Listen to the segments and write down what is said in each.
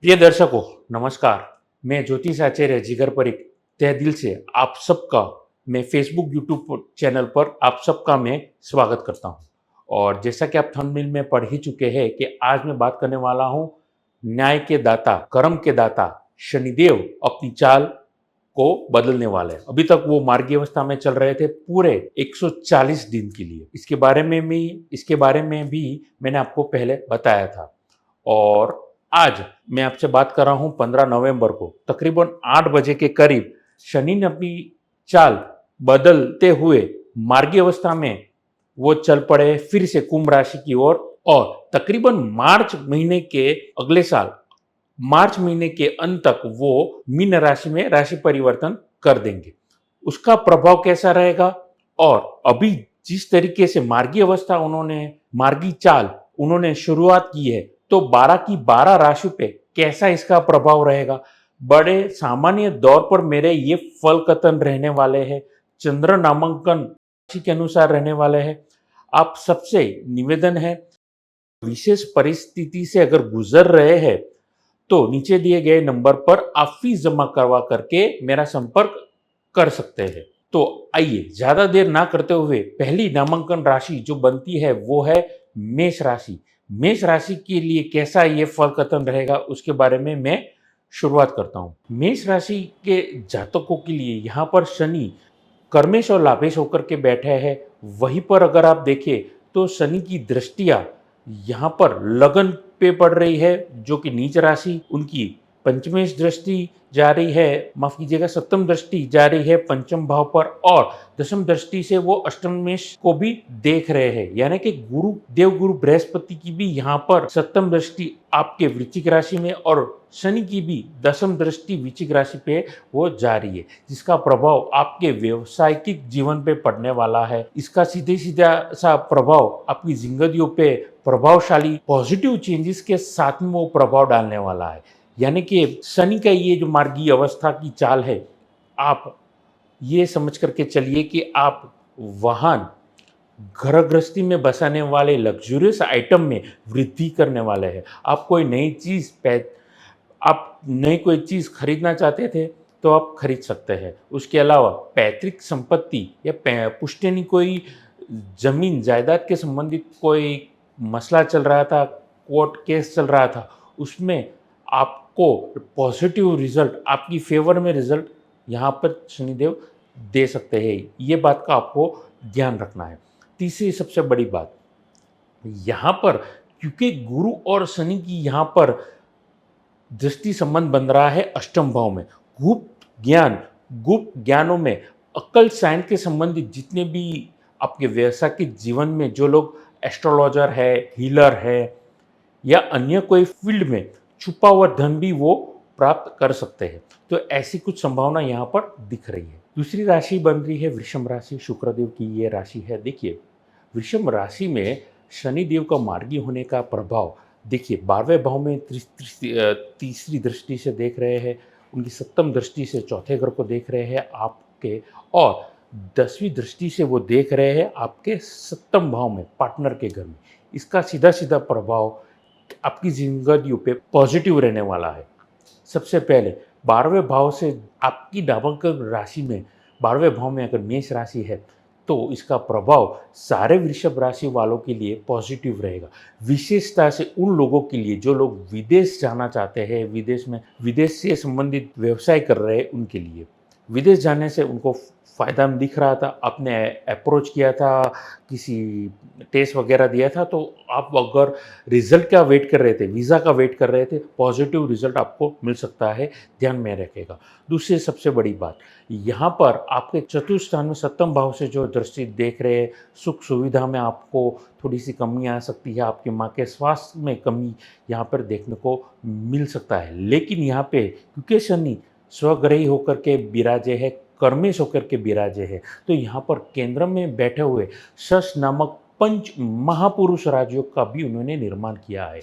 प्रिय दर्शकों, नमस्कार। मैं ज्योतिष आचार्य जिगर परीख तहे दिल से आप सबका मैं फेसबुक यूट्यूब चैनल पर आप सबका मैं स्वागत करता हूं। और जैसा कि आप थंबनेल में पढ़ ही चुके हैं कि आज मैं बात करने वाला हूं न्याय के दाता, कर्म के दाता शनिदेव अपनी चाल को बदलने वाले हैं। अभी तक वो मार्गी अवस्था में चल रहे थे पूरे 140 दिन के लिए। इसके बारे में भी मैंने आपको पहले बताया था। और आज मैं आपसे बात कर रहा हूं 15 नवंबर को तकरीबन 8 बजे के करीब शनि ने अपनी चाल बदलते हुए मार्गी अवस्था में वो चल पड़े फिर से कुंभ राशि की ओर। और तकरीबन मार्च महीने के अगले साल मार्च महीने के अंत तक वो मीन राशि में राशि परिवर्तन कर देंगे। उसका प्रभाव कैसा रहेगा और अभी जिस तरीके से मार्गी अवस्था मार्गी चाल उन्होंने शुरुआत की है, तो 12 की 12 राशि पे कैसा इसका प्रभाव रहेगा। बड़े सामान्य दौर पर मेरे ये फल कथन रहने वाले हैं, चंद्र नामांकन राशि के अनुसार रहने वाले हैं। आप सबसे निवेदन है, विशेष परिस्थिति से अगर गुजर रहे हैं तो नीचे दिए गए नंबर पर आप फीस जमा करवा करके मेरा संपर्क कर सकते हैं। तो आइए ज्यादा देर ना करते हुए पहली नामांकन राशि जो बनती है वो है मेष राशि। मेष राशि के लिए कैसा ये फल कथन रहेगा उसके बारे में मैं शुरुआत करता हूँ। मेष राशि के जातकों के लिए यहाँ पर शनि कर्मेश और लाभेश होकर के बैठे हैं। वहीं पर अगर आप देखें तो शनि की दृष्टियां यहाँ पर लगन पे पड़ रही है, जो कि नीच राशि उनकी पंचमेश दृष्टि जा रही है, माफ कीजिएगा सप्तम दृष्टि जा रही है पंचम भाव पर, और दशम दृष्टि से वो अष्टमेश को भी देख रहे हैं। यानी कि गुरु देवगुरु बृहस्पति की भी यहाँ पर सप्तम दृष्टि आपके वृश्चिक राशि में और शनि की भी दशम दृष्टि वृश्चिक राशि पे वो जा रही है, जिसका प्रभाव आपके व्यवसायिक जीवन पे पड़ने वाला है। इसका सीधे सीधा सा प्रभाव आपकी जिंदगियों पे प्रभावशाली पॉजिटिव चेंजेस के साथ में वो प्रभाव डालने वाला है। यानी कि शनि का ये जो मार्गी अवस्था की चाल है, आप ये समझ करके चलिए कि आप वाहन घर गृहस्थी में बसाने वाले लग्जूरियस आइटम में वृद्धि करने वाले हैं। आप नई कोई चीज़ खरीदना चाहते थे तो आप खरीद सकते हैं। उसके अलावा पैतृक संपत्ति या पुश्तैनी कोई जमीन जायदाद के संबंधित कोई मसला चल रहा था, कोर्ट केस चल रहा था, उसमें आपको पॉजिटिव रिजल्ट, आपकी फेवर में रिजल्ट यहाँ पर शनिदेव दे सकते हैं। ये बात का आपको ध्यान रखना है। तीसरी सबसे बड़ी बात यहाँ पर, क्योंकि गुरु और शनि की यहाँ पर दृष्टि संबंध बन रहा है अष्टम भाव में, गुप्त ज्ञानों में अक्ल साइंस के संबंधित जितने भी आपके व्यवसाय के जीवन में जो लोग एस्ट्रोलॉजर है, हीलर है या अन्य कोई फील्ड में छुपा हुआ धन भी वो प्राप्त कर सकते हैं। तो ऐसी कुछ संभावना यहाँ पर दिख रही है। दूसरी राशि बन रही है वृषभ राशि, शुक्रदेव की ये राशि है। देखिए, वृषभ राशि में शनिदेव का मार्गी होने का प्रभाव देखिए 12वें भाव में तीसरी दृष्टि से देख रहे हैं, उनकी सप्तम दृष्टि से चौथे घर को देख रहे हैं आपके, और 10वीं दृष्टि से वो देख रहे हैं आपके सप्तम भाव में पार्टनर के घर में। इसका सीधा सीधा प्रभाव आपकी जिंदगियों पे पॉजिटिव रहने वाला है। सबसे पहले 12वें भाव से आपकी नामांकन राशि में 12वें भाव में अगर मेष राशि है तो इसका प्रभाव सारे वृषभ राशि वालों के लिए पॉजिटिव रहेगा। विशेषता से उन लोगों के लिए जो लोग विदेश जाना चाहते हैं, विदेश से संबंधित व्यवसाय कर रहे हैं, उनके लिए विदेश जाने से उनको फ़ायदा दिख रहा था। आपने अप्रोच किया था, किसी टेस्ट वगैरह दिया था, तो आप अगर रिज़ल्ट का वेट कर रहे थे, वीज़ा का वेट कर रहे थे, पॉजिटिव रिज़ल्ट आपको मिल सकता है, ध्यान में रखिएगा। दूसरी सबसे बड़ी बात, यहाँ पर आपके चतुर्थ स्थान में सप्तम भाव से जो दृष्टि देख रहे हैं, सुख सुविधा में आपको थोड़ी सी कमी आ सकती है, आपकी माँ के स्वास्थ्य में कमी यहाँ पर देखने को मिल सकता है। लेकिन यहाँ पे क्योंकि शनि स्वग्रही होकर के विराजे है, कर्मेश होकर के विराजे है, तो यहाँ पर केंद्र में बैठे हुए शश नामक पंच महापुरुष राजयोग का भी उन्होंने निर्माण किया है,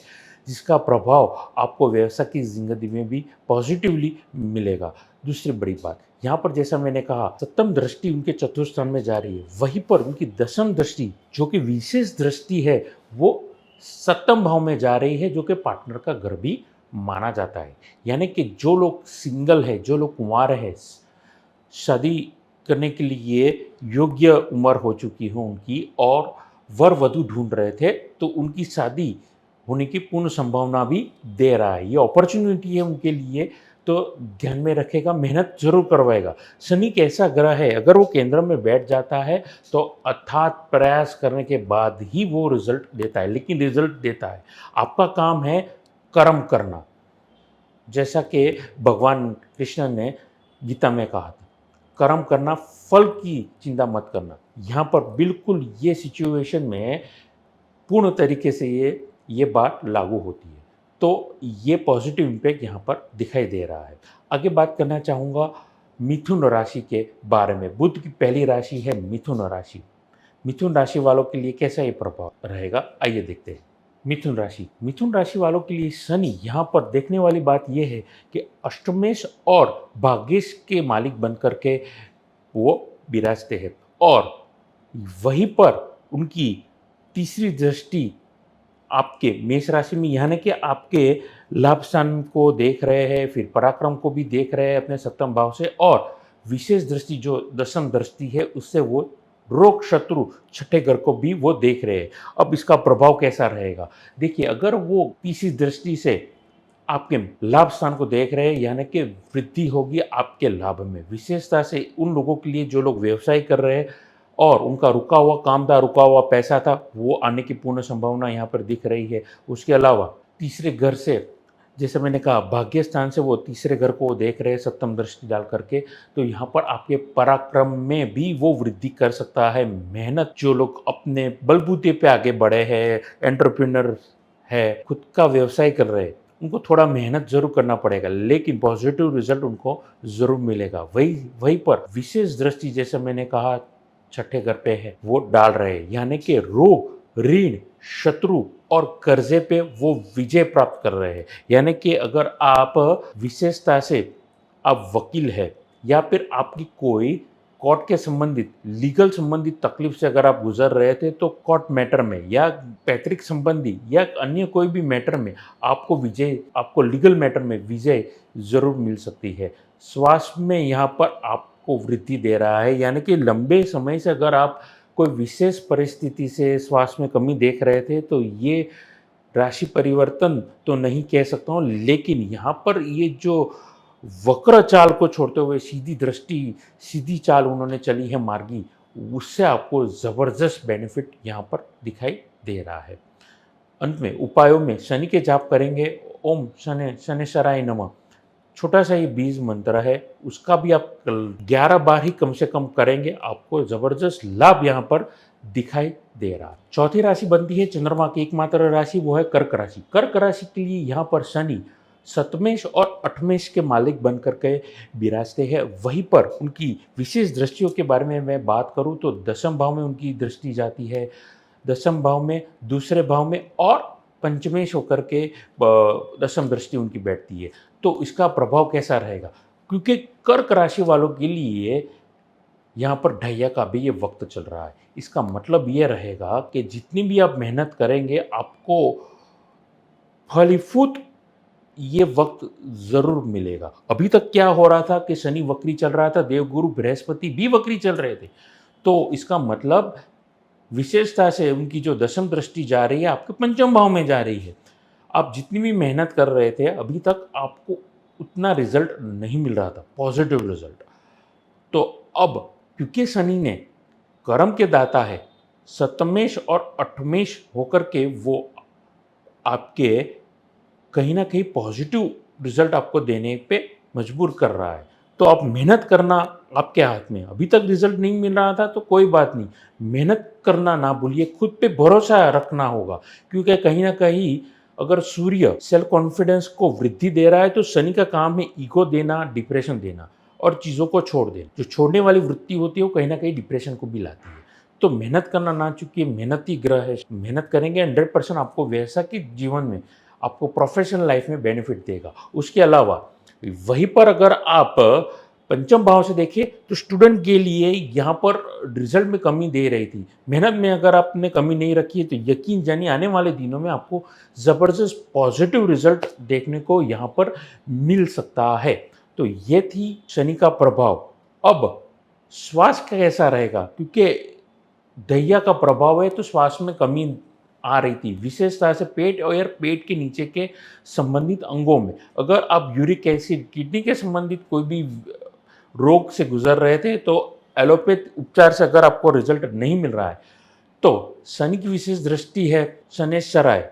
जिसका प्रभाव आपको व्यवसाय की जिंदगी में भी पॉजिटिवली मिलेगा। दूसरी बड़ी बात, यहाँ पर जैसा मैंने कहा सप्तम दृष्टि उनके चतुर्थ स्थान में जा रही है, वहीं पर उनकी दशम दृष्टि जो कि विशेष दृष्टि है वो सप्तम भाव में जा रही है, जो कि पार्टनर का घर भी माना जाता है। यानी कि जो लोग सिंगल है, जो लोग कुंवारे हैं, शादी करने के लिए योग्य उम्र हो चुकी हो उनकी और वर-वधू ढूँढ रहे थे, तो उनकी शादी होने की पूर्ण संभावना भी दे रहा है। ये अपॉर्च्युनिटी है उनके लिए, तो ध्यान में रखेगा, मेहनत ज़रूर करवाएगा। शनि एक ऐसा ग्रह है, अगर वो केंद्र में बैठ जाता है, तो अथात प्रयास करने के बाद ही वो रिज़ल्ट देता है, लेकिन रिज़ल्ट देता है। आपका काम है कर्म करना, जैसा कि भगवान कृष्ण ने गीता में कहा था। कर्म करना, फल की चिंता मत करना। यहाँ पर बिल्कुल ये सिचुएशन में पूर्ण तरीके से ये बात लागू होती है। तो ये पॉजिटिव इम्पैक्ट यहाँ पर दिखाई दे रहा है। आगे बात करना चाहूँगा मिथुन राशि के बारे में। बुध की पहली राशि है मिथुन राशि। मिथुन राशि वालों के लिए कैसा ये प्रभाव रहेगा, आइए देखते हैं। मिथुन राशि वालों के लिए शनि, यहाँ पर देखने वाली बात यह है कि अष्टमेश और भाग्येश के मालिक बनकर के वो विराजते हैं और वहीं पर उनकी तीसरी दृष्टि आपके मेष राशि में, यानी कि आपके लाभ स्थान को देख रहे हैं, फिर पराक्रम को भी देख रहे हैं अपने सप्तम भाव से, और विशेष दृष्टि जो दशम दृष्टि है उससे वो रोग शत्रु छठे घर को भी वो देख रहे हैं। अब इसका प्रभाव कैसा रहेगा, देखिए, अगर वो तीसरी दृष्टि से आपके लाभ स्थान को देख रहे हैं, यानी कि वृद्धि होगी आपके लाभ में। विशेषता से उन लोगों के लिए जो लोग व्यवसाय कर रहे हैं और उनका रुका हुआ काम था, रुका हुआ पैसा था, वो आने की पूर्ण संभावना यहाँ पर दिख रही है। उसके अलावा तीसरे घर से, जैसे मैंने कहा, भाग्य स्थान से वो तीसरे घर को देख रहे हैं सप्तम दृष्टि डाल करके, तो यहाँ पर आपके पराक्रम में भी वो वृद्धि कर सकता है। मेहनत, जो लोग अपने बलबूते पे आगे बढ़े हैं, एंटरप्रेन्योर है, खुद का व्यवसाय कर रहे हैं, उनको थोड़ा मेहनत ज़रूर करना पड़ेगा, लेकिन पॉजिटिव रिजल्ट उनको ज़रूर मिलेगा। वहीं पर विशेष दृष्टि, जैसे मैंने कहा, छठे घर पे है, वो डाल रहे हैं, यानी कि रोग, ऋण, शत्रु और कर्जे पे वो विजय प्राप्त कर रहे हैं। यानी कि अगर आप विशेषता से आप वकील है, या फिर आपकी कोई कोर्ट के संबंधित, लीगल संबंधित तकलीफ से अगर आप गुजर रहे थे, तो कोर्ट मैटर में या पैतृक संबंधी या अन्य कोई भी मैटर में आपको लीगल मैटर में विजय ज़रूर मिल सकती है। स्वास्थ्य में यहाँ पर आपको वृद्धि दे रहा है, यानी कि लंबे समय से अगर आप कोई विशेष परिस्थिति से स्वास्थ्य में कमी देख रहे थे, तो ये राशि परिवर्तन तो नहीं कह सकता हूँ, लेकिन यहाँ पर ये जो वक्र चाल को छोड़ते हुए सीधी दृष्टि, सीधी चाल उन्होंने चली है मार्गी, उससे आपको ज़बरदस्त बेनिफिट यहाँ पर दिखाई दे रहा है। अंत में उपायों में शनि के जाप करेंगे, ओम शनैश्वराय नमः, छोटा सा ये बीज मंत्र है, उसका भी आप 11 बार ही कम से कम करेंगे, आपको ज़बरदस्त लाभ यहाँ पर दिखाई दे रहा है। चौथी राशि बनती है चंद्रमा की एकमात्र राशि, वो है कर्क राशि। कर्क राशि के लिए यहाँ पर शनि सतमेश और अठमेश के मालिक बनकर के विराजते हैं। वहीं पर उनकी विशेष दृष्टियों के बारे में मैं बात करूँ तो दशम भाव में उनकी दृष्टि जाती है, दशम भाव में, दूसरे भाव में, और पंचमेश होकर के दशम दृष्टि उनकी बैठती है। तो इसका प्रभाव कैसा रहेगा, क्योंकि कर्क राशि वालों के लिए यहाँ पर ढैया का भी ये वक्त चल रहा है। इसका मतलब ये रहेगा कि जितनी भी आप मेहनत करेंगे, आपको फलीभूत ये वक्त ज़रूर मिलेगा। अभी तक क्या हो रहा था कि शनि वक्री चल रहा था, देवगुरु बृहस्पति भी वक्री चल रहे थे। तो इसका मतलब विशेषता से उनकी जो दशम दृष्टि जा रही है, आपके पंचम भाव में जा रही है। आप जितनी भी मेहनत कर रहे थे, अभी तक आपको उतना रिजल्ट नहीं मिल रहा था, पॉजिटिव रिजल्ट। तो अब क्योंकि शनि ने कर्म के दाता है, सप्तमेश और अठमेश होकर के वो आपके कहीं न कहीं पॉजिटिव रिजल्ट आपको देने पे मजबूर कर रहा है। तो आप मेहनत करना आपके हाथ में है। अभी तक रिजल्ट नहीं मिल रहा था तो कोई बात नहीं, मेहनत करना ना भूलिए, खुद पे भरोसा रखना होगा, क्योंकि कहीं न कहीं अगर सूर्य सेल्फ कॉन्फिडेंस को वृद्धि दे रहा है, तो शनि का काम है ईगो देना, डिप्रेशन देना और चीज़ों को छोड़ देना। जो छोड़ने वाली वृत्ति होती है वो कहीं न कहीं डिप्रेशन को भी लाती है। तो मेहनत करना ना चूकिए, मेहनती ग्रह है, मेहनत करेंगे 100% आपको वैसा कि जीवन में आपको प्रोफेशनल लाइफ में बेनिफिट देगा। उसके अलावा वहीं पर अगर आप पंचम भाव से देखें तो स्टूडेंट के लिए यहाँ पर रिजल्ट में कमी दे रही थी। मेहनत में अगर आपने कमी नहीं रखी है तो यकीन जानिए आने वाले दिनों में आपको ज़बरदस्त पॉजिटिव रिजल्ट देखने को यहाँ पर मिल सकता है। तो ये थी शनि का प्रभाव। अब श्वास का कैसा रहेगा? क्योंकि दहिया का प्रभाव है तो श्वास में कमी आ रही थी, विशेषतः से पेट और पेट के नीचे के संबंधित अंगों में। अगर आप यूरिक एसिड, किडनी के संबंधित कोई भी रोग से गुजर रहे थे तो एलोपैथ उपचार से अगर आपको रिजल्ट नहीं मिल रहा है तो शनि की विशेष दृष्टि है, शनैश्चराय,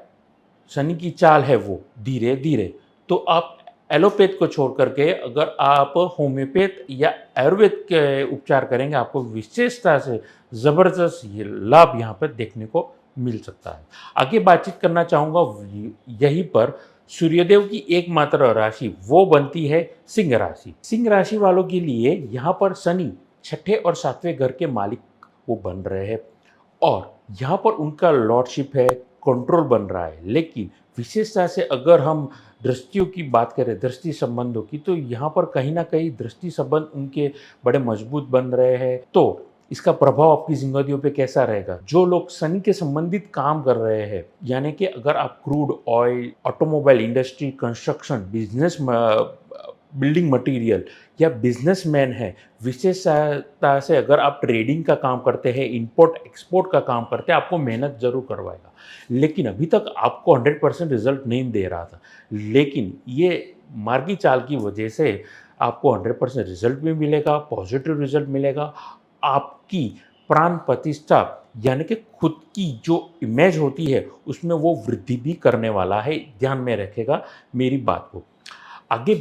शनि की चाल है वो धीरे धीरे। तो आप एलोपैथ को छोड़ करके अगर आप होम्योपैथ या आयुर्वेद के उपचार करेंगे आपको विशेषता से ज़बरदस्त ये लाभ यहाँ पर देखने को मिल सकता है। आगे बातचीत करना चाहूँगा यहीं पर सूर्यदेव की एकमात्र राशि वो बनती है सिंह राशि। सिंह राशि वालों के लिए यहाँ पर शनि छठे और सातवें घर के मालिक वो बन रहे हैं और यहाँ पर उनका लॉर्डशिप है, कंट्रोल बन रहा है। लेकिन विशेषता से अगर हम दृष्टियों की बात करें, दृष्टि संबंधों की, तो यहाँ पर कहीं न कहीं दृष्टि संबंध उनके बड़े मजबूत बन रहे हैं। तो इसका प्रभाव आपकी ज़िंदगियों पे कैसा रहेगा? जो लोग शनि के संबंधित काम कर रहे हैं, यानी कि अगर आप crude oil, automobile industry, construction, building material या बिजनेसमैन है, विशेषता से अगर आप ट्रेडिंग का काम करते हैं, इंपोर्ट एक्सपोर्ट का काम करते हैं, आपको मेहनत ज़रूर करवाएगा। लेकिन अभी तक आपको 100% रिजल्ट नहीं दे रहा था। लेकिन ये मार्गी चाल की वजह से आपको 100% रिजल्ट भी मिलेगा, पॉजिटिव रिजल्ट मिलेगा। आपकी प्राण प्रतिष्ठा यानी कि खुद की जो इमेज होती है, उसमें वो वृद्धि भी करने वाला है। ध्यान में रखिएगा मेरी बात को। आगे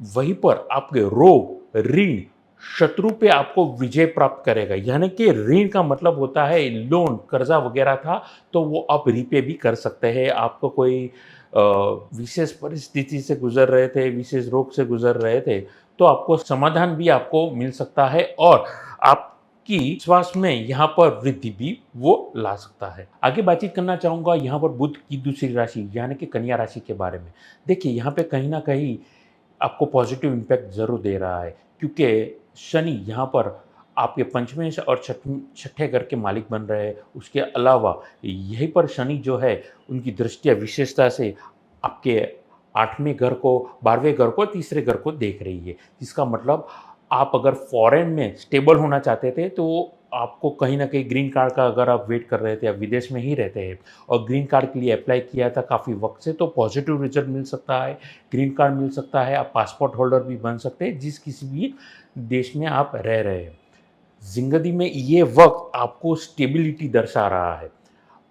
वहीं पर आपके रोग, ऋण, शत्रु पे आपको विजय प्राप्त करेगा। यानी कि ऋण का मतलब होता है लोन, कर्जा वगैरह था तो वो आप रीपे भी कर सकते हैं। आपको कोई विशेष परिस्थिति से गुजर रहे थे, विशेष रोग से गुजर रहे थे, तो आपको समाधान भी आपको मिल सकता है और आपकी विश्वास में यहाँ पर वृद्धि भी वो ला सकता है। आगे बातचीत करना चाहूँगा यहाँ पर बुध की दूसरी राशि यानी कि कन्या राशि के बारे में। देखिए यहाँ पे कहीं न कहीं आपको पॉजिटिव इम्पैक्ट ज़रूर दे रहा है क्योंकि शनि यहाँ पर आपके पंचमें से और छठे घर के मालिक बन रहे हैं। उसके अलावा यहीं पर शनि जो है उनकी दृष्टियाँ विशेषता से आपके 8वें घर को, 12वें घर को, तीसरे घर को देख रही है। इसका मतलब आप अगर फॉरेन में स्टेबल होना चाहते थे तो आपको कहीं न कहीं ग्रीन कार्ड का अगर आप वेट कर रहे थे, आप विदेश में ही रहते हैं और ग्रीन कार्ड के लिए अप्लाई किया था काफ़ी वक्त से, तो पॉजिटिव रिजल्ट मिल सकता है, ग्रीन कार्ड मिल सकता है, आप पासपोर्ट होल्डर भी बन सकते हैं जिस किसी भी देश में आप रह रहे हैं। ज़िंदगी में ये वक्त आपको स्टेबिलिटी दर्शा रहा है,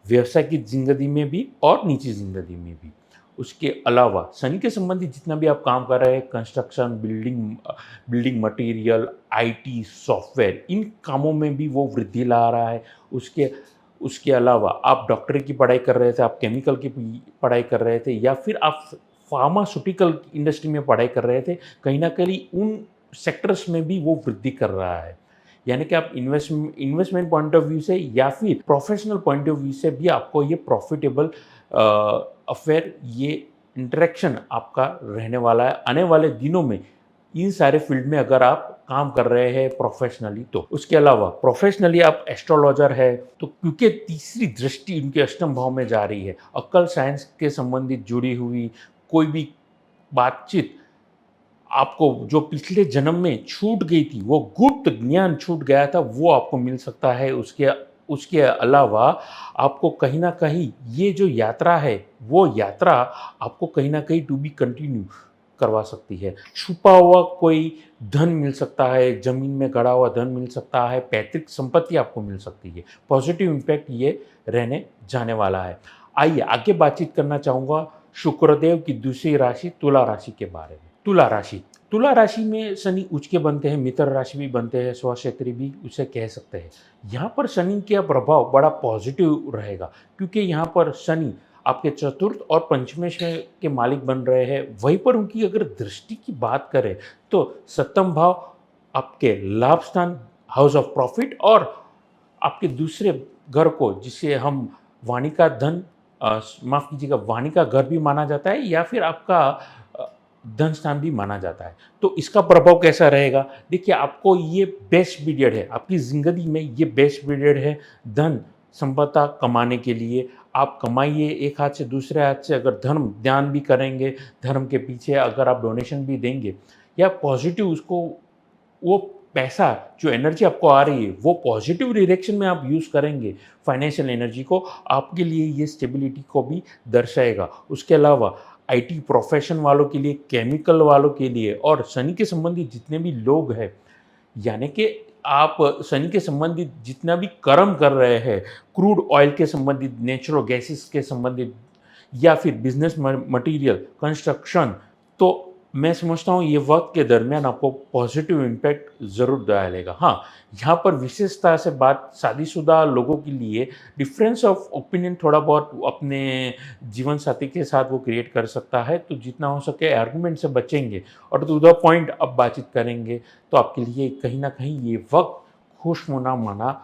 व्यवसाय की ज़िंदगी में भी और निजी ज़िंदगी में भी। उसके अलावा शनि के संबंधित जितना भी आप काम कर रहे हैं, construction, building material, IT, software, इन कामों में भी वो वृद्धि ला रहा है। उसके उसके अलावा आप डॉक्टरी की पढ़ाई कर रहे थे, आप केमिकल की पढ़ाई कर रहे थे या फिर आप फार्मास्यूटिकल इंडस्ट्री में पढ़ाई कर रहे थे, कहीं न कहीं उन सेक्टर्स में भी वो वृद्धि कर रहा है। यानी कि आप इन्वेस्टमेंट पॉइंट ऑफ व्यू से या फिर प्रोफेशनल पॉइंट ऑफ व्यू से भी आपको ये प्रॉफिटेबल अफेयर, ये इंटरेक्शन आपका रहने वाला है आने वाले दिनों में। इन सारे फील्ड में अगर आप काम कर रहे हैं प्रोफेशनली तो। उसके अलावा प्रोफेशनली आप एस्ट्रोलॉजर है तो क्योंकि तीसरी दृष्टि उनके अष्टम भाव में जा रही है, अक्ल साइंस के संबंधित जुड़ी हुई कोई भी बातचीत आपको जो पिछले जन्म में छूट गई थी, वो गुप्त ज्ञान छूट गया था, वो आपको मिल सकता है। उसके उसके अलावा आपको कहीं न कहीं ये जो यात्रा है, वो यात्रा आपको कहीं न कहीं टू बी कंटिन्यू करवा सकती है। छुपा हुआ कोई धन मिल सकता है, ज़मीन में गड़ा हुआ धन मिल सकता है, पैतृक संपत्ति आपको मिल सकती है। पॉज़िटिव इम्पैक्ट ये रहने जाने वाला है। आइए आगे बातचीत करना चाहूँगा शुक्रदेव की दूसरी राशि तुला राशि के बारे में। तुला राशि में शनि उच्च के बनते हैं, मित्र राशि भी बनते हैं, स्वक्षेत्री भी उसे कह सकते हैं। यहाँ पर शनि का प्रभाव बड़ा पॉजिटिव रहेगा क्योंकि यहाँ पर शनि आपके चतुर्थ और पंचमें के मालिक बन रहे हैं। वहीं पर उनकी अगर दृष्टि की बात करें तो सप्तम भाव आपके लाभ स्थान, हाउस ऑफ प्रॉफिट और आपके दूसरे घर को जिसे हम वाणी का धन, माफ़ कीजिएगा, वाणी का घर भी माना जाता है या फिर आपका धन स्थान भी माना जाता है। तो इसका प्रभाव कैसा रहेगा? देखिए, आपको ये बेस्ट पीरियड है, आपकी ज़िंदगी में ये बेस्ट पीरियड है धन संपदा कमाने के लिए। आप कमाइए एक हाथ से, दूसरे हाथ से अगर धर्म ध्यान भी करेंगे, धर्म के पीछे अगर आप डोनेशन भी देंगे या पॉज़िटिव उसको, वो पैसा जो एनर्जी आपको आ रही है वो पॉजिटिव डायरेक्शन में आप यूज़ करेंगे फाइनेंशियल एनर्जी को, आपके लिए ये स्टेबिलिटी को भी दर्शाएगा। उसके अलावा आईटी प्रोफेशन वालों के लिए, केमिकल वालों के लिए और शनि के संबंधित जितने भी लोग हैं, यानी कि आप शनि के संबंधित जितना भी कर्म कर रहे हैं, क्रूड ऑयल के संबंधित, नेचुरल गैसेस के संबंधित या फिर बिज़नेस मटीरियल, कंस्ट्रक्शन, तो मैं समझता हूँ ये वक़्त के दरमियान आपको पॉज़िटिव इम्पैक्ट ज़रूर डालेगा। हाँ, यहाँ पर विशेषता से बात शादीशुदा लोगों के लिए डिफ़रेंस ऑफ ओपिनियन थोड़ा बहुत अपने जीवन साथी के साथ वो क्रिएट कर सकता है, तो जितना हो सके आर्गुमेंट से बचेंगे और टू द पॉइंट अब बातचीत करेंगे, तो आपके लिए कहीं न कहीं ये वक़्त खुशनुमा माना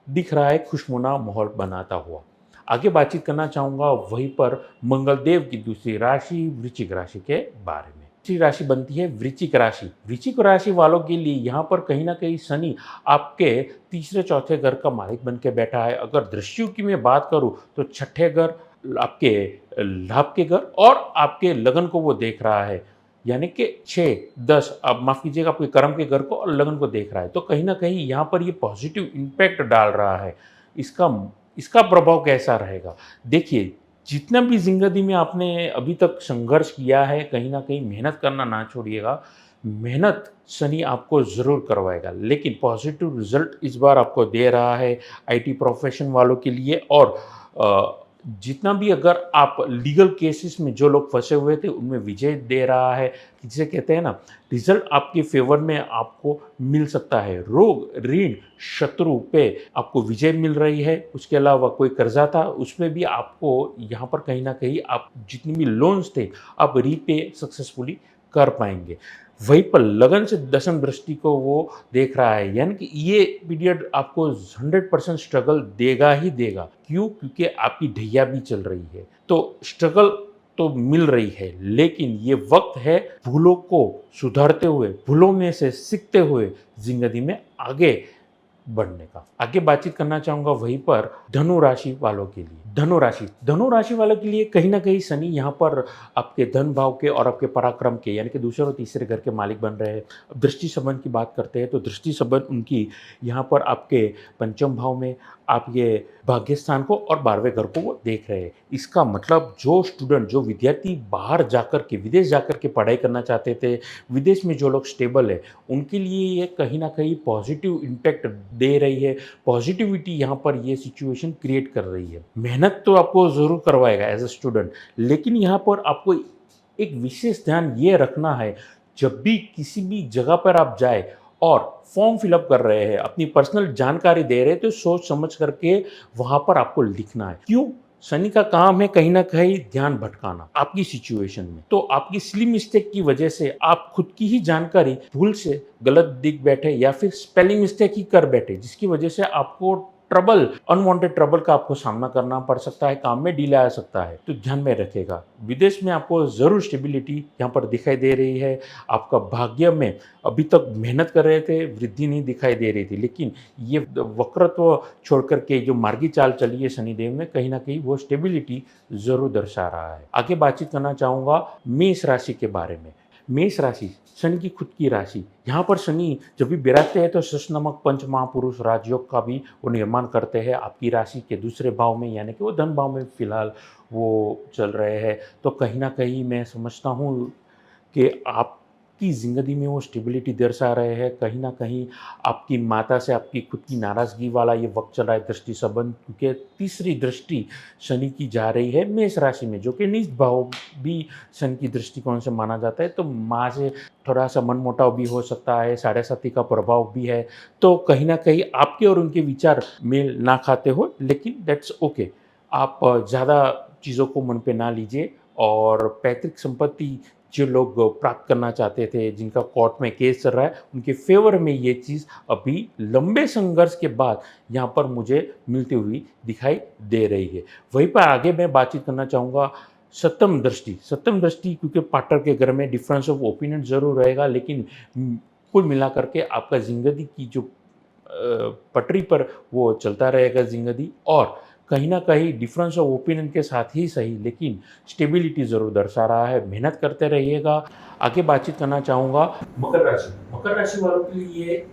दिख रहा है खुशनुमा माहौल बनाता हुआ। आगे बातचीत करना चाहूँगा वहीं पर मंगलदेव की दूसरी राशि वृश्चिक राशि के बारे में। तीसरी राशि बनती है वृश्चिक राशि। वृश्चिक राशि वालों के लिए यहाँ पर कहीं न कहीं शनि आपके तीसरे चौथे घर का मालिक बन के बैठा है। अगर दृष्टियों की मैं बात करूँ तो छठे घर, आपके लाभ के घर और आपके लगन को वो देख रहा है। यानी कि 6, 10, अब माफ़ कीजिएगा, आपके कर्म के घर को और लगन को देख रहा है। तो कहीं न कहीं यहाँ पर ये पॉज़िटिव इम्पैक्ट डाल रहा है। इसका इसका प्रभाव कैसा रहेगा? देखिए, जितना भी ज़िंदगी में आपने अभी तक संघर्ष किया है, कहीं न कहीं मेहनत करना ना छोड़िएगा। मेहनत शनि आपको ज़रूर करवाएगा, लेकिन पॉज़िटिव रिज़ल्ट इस बार आपको दे रहा है आईटी प्रोफ़ेशन वालों के लिए। और जितना भी अगर आप लीगल केसेस में जो लोग फँसे हुए थे, उनमें विजय दे रहा है। जिसे कहते हैं ना, रिज़ल्ट आपके फ़ेवर में आपको मिल सकता है। रोग, ऋण, शत्रु पे आपको विजय मिल रही है। उसके अलावा कोई कर्ज़ा था, उसमें भी आपको यहाँ पर कहीं न कहीं आप जितने भी लोन्स थे, आप रीपे सक्सेसफुली कर पाएँगे। वहीं पर लगन से दशम दृष्टि को वो देख रहा है, यानी कि ये पीरियड आपको 100% स्ट्रगल देगा ही देगा। क्यों? क्योंकि आपकी ढैया भी चल रही है। तो स्ट्रगल तो मिल रही है, लेकिन ये वक़्त है भूलों को सुधारते हुए, भूलों में से सीखते हुए ज़िंदगी में आगे बढ़ने का। आगे बातचीत करना चाहूँगा वहीं पर धनु राशि वालों के लिए। धनु राशि वालों के लिए कहीं न कहीं शनि यहाँ पर आपके धन भाव के और आपके पराक्रम के, यानी कि दूसरे और तीसरे घर के मालिक बन रहे हैं। अब दृष्टि संबंध की बात करते हैं तो दृष्टि संबंध उनकी यहाँ पर आपके पंचम भाव में, आप ये भाग्य स्थान को और 12वें घर को वो देख रहे हैं। इसका मतलब जो स्टूडेंट, जो विद्यार्थी बाहर जाकर के, विदेश जाकर के पढ़ाई करना चाहते थे, विदेश में जो लोग स्टेबल है, उनके लिए ये कहीं न कहीं पॉज़िटिव इम्पैक्ट दे रही है। पॉज़िटिविटी यहाँ पर ये सिचुएशन क्रिएट कर रही है। मेहनत तो आपको ज़रूर करवाएगा एज़ अ स्टूडेंट, लेकिन यहाँ पर आपको एक विशेष ध्यान ये रखना है, जब भी किसी भी जगह पर आप जाएँ और फॉर्म फिल अप कर रहे हैं, अपनी पर्सनल जानकारी दे रहे हैं, तो सोच समझ करके वहाँ पर आपको लिखना है। क्यों? शनि का काम है कहीं न कहीं ध्यान भटकाना आपकी सिचुएशन में। तो आपकी सिली मिस्टेक की वजह से आप खुद की ही जानकारी भूल से गलत लिख बैठे या फिर स्पेलिंग मिस्टेक ही कर बैठे, जिसकी वजह से आपको ट्रबल, अनवांटेड ट्रबल का आपको सामना करना पड़ सकता है, काम में डिले आ सकता है। तो ध्यान में रखिएगा। विदेश में आपको ज़रूर स्टेबिलिटी यहाँ पर दिखाई दे रही है। आपका भाग्य में अभी तक मेहनत कर रहे थे, वृद्धि नहीं दिखाई दे रही थी, लेकिन ये वक्रत्व छोड़ कर के जो मार्गी चाल चली है शनिदेव में, कहीं न कहीं वो स्टेबिलिटी ज़रूर दर्शा रहा है। आगे बातचीत करना चाहूँगा मेष राशि के बारे में। मेष राशि शनि की खुद की राशि। यहाँ पर शनि जब भी विराजते हैं तो शश नामक पंच महापुरुष राजयोग का भी वो निर्माण करते हैं आपकी राशि के दूसरे भाव में, यानी कि वो धन भाव में फिलहाल वो चल रहे हैं। तो कहीं न कहीं मैं समझता हूँ कि आपकी ज़िंदगी में वो स्टेबिलिटी दर्शा रहे हैं। कहीं न कहीं आपकी माता से आपकी खुद की नाराज़गी वाला ये वक़्त चल रहा है दृष्टि संबंध, क्योंकि तीसरी दृष्टि शनि की जा रही है मेष राशि में, जो कि नीच भाव भी शनि की दृष्टिकोण से माना जाता है। तो माँ से थोड़ा-सा मनमुटाव भी हो सकता है, साढ़े साती का प्रभाव भी है। तो कहीं न कहीं आपके और उनके विचार मेल ना खाते हो, लेकिन दैट्स ओके। आप ज़्यादा चीज़ों को मन पे ना लीजिए। और पैतृक संपत्ति जो लोग प्राप्त करना चाहते थे, जिनका कोर्ट में केस चल रहा है, उनके फ़ेवर में ये चीज़ अभी लंबे संघर्ष के बाद यहाँ पर मुझे मिलती हुई दिखाई दे रही है। वहीं पर आगे मैं बातचीत करना चाहूँगा सप्तम दृष्टि क्योंकि पार्टनर के घर में डिफरेंस ऑफ ओपिनियन ज़रूर रहेगा, लेकिन कुल मिलाकर के आपका ज़िंदगी की जो पटरी पर वो चलता रहेगा ज़िंदगी, और कहीं न कहीं डिफरेंस ऑफ ओपिनियन के साथ ही सही लेकिन स्टेबिलिटी ज़रूर दर्शा रहा है। मेहनत करते रहिएगा। आगे बातचीत करना चाहूँगा मकर राशि वालों के लिए ये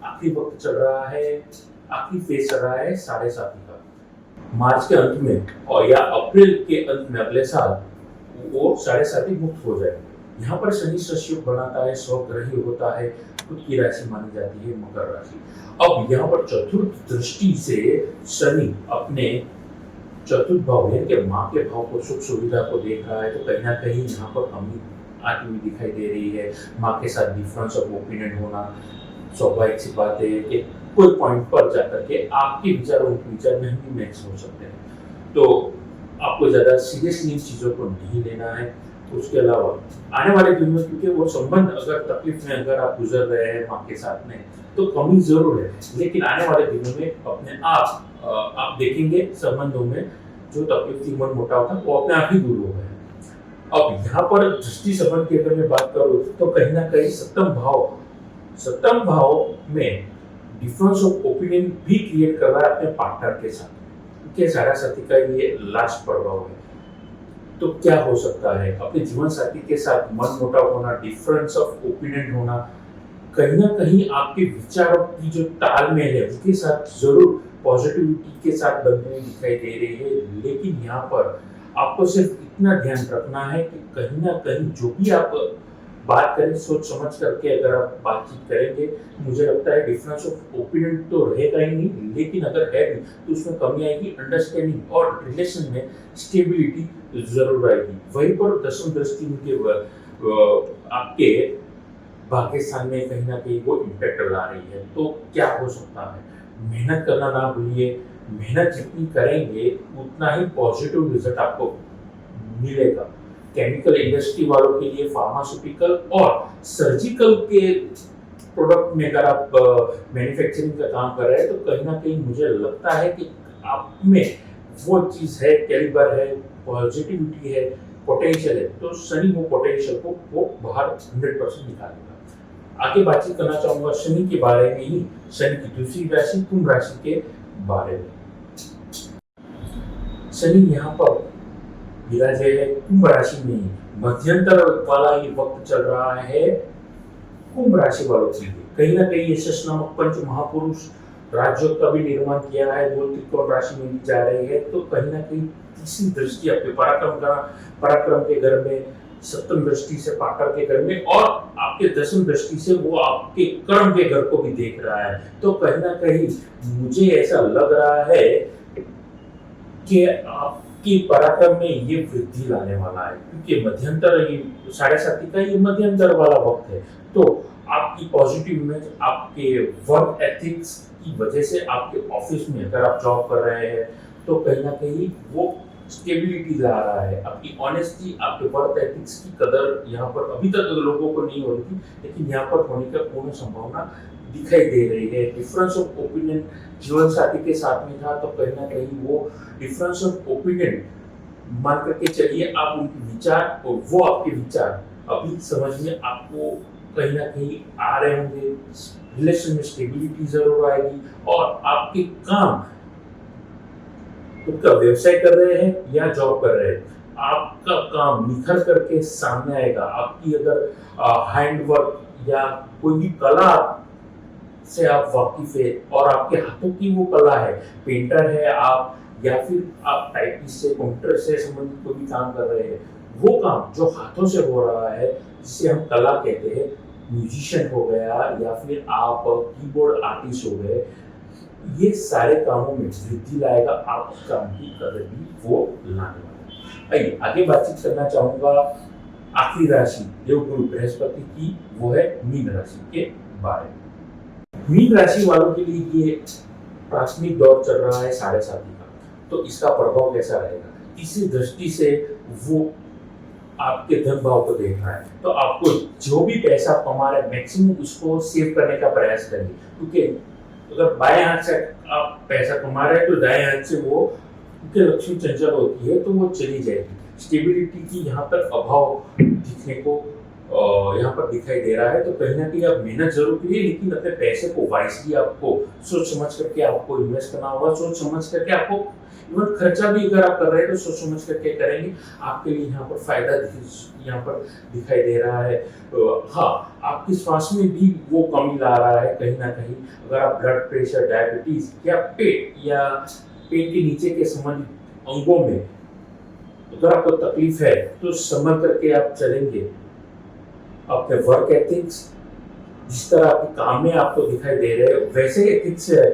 आखिरी वक्त चल रहा है, आखिरी फेज़ चल रहा है साढ़े साथी का। मार्च के अंत में और या अप्रैल के अंत में अगले साल वो साढ़े साथी मुक्त हो जाएंगे। यहाँ पर शनि सशयुग बनाता है, स्वग्रही होता है, खुद की राशि मानी जाती है मकर राशि। अब यहाँ पर चतुर्थ दृष्टि से शनि अपने चतुर्थ भाव यानी कि माँ के भाव को, सुख सुविधा को देख रहा है, तो कहीं ना कहीं यहाँ पर कमी आती हुई दिखाई दे रही है। माँ के साथ डिफरेंस ऑफ ओपिनियन होना स्वाभाविक सी बात है कि कोई पॉइंट पर जाकर के आपके विचार और उनके विचार नहीं भी मैच हो सकते हैं, तो आपको ज़्यादा सीरियसली इन चीज़ों को नहीं लेना है। उसके अलावा आने वाले दिन में, क्योंकि वो संबंध अगर तकलीफ में अगर आप गुजर रहे हैं माँ के साथ में, तो कमी जरूर है, लेकिन आने वाले दिनों में अपने आप देखेंगे संबंधों में जो तकलीफ थी, मन मोटाव था, वो अपने आप ही दूर हो गए। अब यहाँ पर दृष्टि संबंध की अगर मैं बात करूँ तो कहीं ना कहीं सप्तम भाव में डिफरेंस ऑफ ओपिनियन भी क्रिएट कर रहा है अपने पार्टनर के साथ, क्योंकि साढ़े साथी का ये लास्ट प्रभाव है। तो क्या हो सकता है, अपने जीवन साथी के साथ मन मोटाव होना, डिफरेंस ऑफ ओपिनियन होना, कहीं ना कहीं आपके विचारों की जो तालमेल है उसके साथ जरूर पॉजिटिविटी के साथ बनती हुई दिखाई दे रही है। लेकिन यहाँ पर आपको सिर्फ इतना ध्यान रखना है कि कहीं ना कहीं जो भी आप बात करें सोच समझ करके अगर आप बातचीत करेंगे, मुझे लगता है डिफरेंस ऑफ ओपिनियन तो रहेगा ही नहीं, लेकिन अगर है भी तो उसमें कमी आएगी, अंडरस्टैंडिंग और रिलेशन में स्टेबिलिटी जरूर आएगी। वहीं पर दसम दृष्टि के आपके भाग्य स्थान में कहीं ना कहीं वो इम्पैक्ट ला रही है। तो क्या हो सकता है, मेहनत करना ना भूलिए। मेहनत जितनी करेंगे उतना ही पॉजिटिव रिजल्ट आपको मिलेगा। केमिकल इंडस्ट्री वालों के लिए, फार्मास्यूटिकल और सर्जिकल के प्रोडक्ट में अगर आप मैन्युफैक्चरिंग का काम कर रहे हैं, तो कहीं ना कहीं मुझे लगता है कि आप में वो चीज़ है, कैलिबर है, पॉजिटिविटी है, पोटेंशियल है, तो शनि वो पोटेंशियल को वो बाहर 100% निकालेगा। आगे बातचीत करना चाहूंगा शनि के बारे में ही, शनि की दूसरी राशि कुंभ राशि के बारे में। शनि यहाँ पर विराजे है कुंभ राशि में, मध्यंतर वाला ये वक्त चल रहा है कुंभ राशि वालों के लिए। कहीं ना कहीं यशस नामक पंच महापुरुष राज्यों का भी निर्माण किया है, वो त्रिकोण राशि में भी जा रही है, तो कहीं ना कहीं तीसरी दृष्टि आपके पराक्रम के घर में, सप्तम दृष्टि से पार्टनर के घर में, और आपके दसम दृष्टि से वो आपके कर्म के घर को भी देख रहा है। तो कहीं ना कहीं मुझे ऐसा लग रहा है कि आपकी पराक्रम में ये वृद्धि लाने वाला है, क्योंकि मध्यंतर ये साढ़े साथी का ये मध्यंतर वाला वक्त है। तो आपकी पॉजिटिव इमेज, आपके वर्क एथिक्स की वजह से, आपके ऑफिस में अगर आप जॉब कर रहे हैं, तो कहीं ना कहीं वो स्टेबिलिटी ला रहा है। आपकी ऑनेस्टी, आपके वर्क एथिक्स की कदर यहाँ पर अभी तक लोगों को नहीं हो रही थी, लेकिन यहाँ पर होने का पूर्ण संभावना दिखाई दे रही है। डिफरेंस ऑफ ओपिनियन जीवन साथी के साथ में था, तो कहीं ना कहीं वो डिफरेंस ऑफ ओपिनियन मान करके चलिए, आप उनके विचार और वो आपके विचार अभी समझ में आपको कहीं ना कहीं आ रहे होंगे। रिलेशन में स्टेबिलिटी जरूर आएगी, और आपके काम, खुद का व्यवसाय कर रहे हैं या जॉब कर रहे हैं, आपका काम निखर करके सामने आएगा। आपकी अगर हैंड वर्क या कोई भी कला से आप वाकिफ है, और आपके हाथों की वो कला है, पेंटर है आप, या फिर आप टाइपिस्ट से, कंप्यूटर से संबंधित कोई भी काम कर रहे हैं, वो काम जो हाथों से हो रहा है, जिसे हम कला कहते हैं, म्यूजिशियन हो गया या फिर आप कीबोर्ड आर्टिस्ट हो गए, ये सारे कामों में वृद्धि लाएगा। आप काम की कदर भी वो लाने वाला है। आइए आगे बातचीत करना चाहूंगा आखिरी राशि देवगुरु बृहस्पति की, वो है मीन राशि के बारे में। मीन राशि वालों के लिए ये प्राथमिक दौर चल रहा है साढ़े साथी का, तो इसका प्रभाव कैसा रहेगा? इसी दृष्टि से वो आपके धन भाव को देख रहा है, तो आपको जो भी पैसा कमा रहे मैक्सिमम उसको सेव करने का प्रयास करिए, क्योंकि अगर बाएं हाथ से आप पैसा कमा रहे हैं तो दाएं हाथ से वो, क्योंकि लक्ष्मी चंचल होती है तो वो चली जाएगी। स्टेबिलिटी की यहाँ पर अभाव दिखने को यहाँ पर दिखाई दे रहा है। तो कहीं ना कहीं आप मेहनत जरूर कीजिए, लेकिन अपने पैसे को वाइसली आपको सोच समझ करके आपको इन्वेस्ट करना होगा। सोच समझ करके आपको इवन खर्चा भी अगर आप कर रहे हैं तो सोच समझ करके करेंगे, आपके लिए यहाँ पर फायदा यहाँ पर दिखाई दे रहा है। हाँ, आपके स्वास्थ्य में भी वो कमी ला रहा है कहीं ना कहीं। अगर आप ब्लड प्रेशर, डायबिटीज या पेट के नीचे के संबंधित अंगों में अगर आपको तकलीफ है तो संभल करके आप चलेंगे। अपने वर्क एथिक्स, जिस तरह आपके काम में आपको दिखाई दे रहे हैं वैसे एथिक्स है,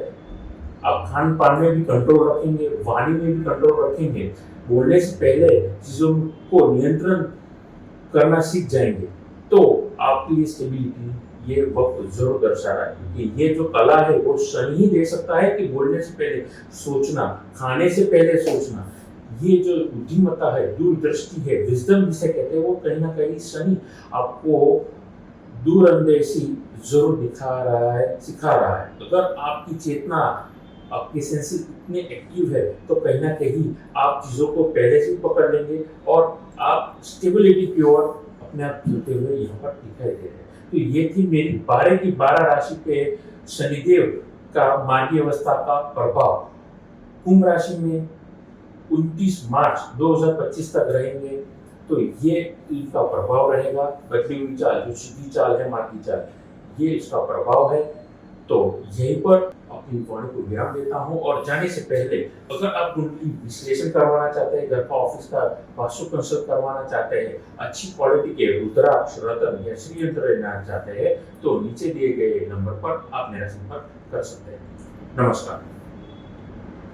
आप खान पान में भी कंट्रोल रखेंगे, वाणी में भी कंट्रोल रखेंगे, बोलने से पहले चीजों को नियंत्रण करना सीख जाएंगे, तो आपके लिए स्टेबिलिटी ये वक्त जरूर दर्शा रहा है। क्योंकि ये जो कला है वो शनि ही दे सकता है कि बोलने से पहले सोचना, खाने से पहले सोचना, ये जो बुद्धिमत्ता है, दूरदृष्टि है, विजडम जिसे कहते हैं, वो कहीं ना कहीं शनि आपको दूरअंदेशी जरूर दिखा रहा है, सिखा रहा है। अगर आपकी चेतना, आपकी सेंसेस इतने एक्टिव है तो कहीं ना कहीं आप चीजों को पहले से पकड़ लेंगे और आप स्टेबिलिटी की ओर अपने आप चलते हुए यहाँ पर दिखाई दे रहे हैं। तो ये थी मेरी 12 की 12 राशि पे शनिदेव का मार्गी अवस्था का प्रभाव। कुंभ राशि में 29 मार्च 2025 तक रहेंगे, तो ये इनका प्रभाव रहेगा। बदली हुई चाल, जो सीधी चाल है, मार्गी चाल, ये इसका प्रभाव है। तो यहीं पर अपनी वाणी को विराम देता हूँ। और जाने से पहले अगर आप कुंडली विश्लेषण करवाना चाहते हैं, घर का ऑफिस का वास्तु कंसल्ट करवाना चाहते हैं, अच्छी क्वालिटी के रुद्राक्ष, रत्न या श्री यंत्र लेना चाहते हैं, तो नीचे दिए गए नंबर पर आप मेरा संपर्क कर सकते हैं। नमस्कार।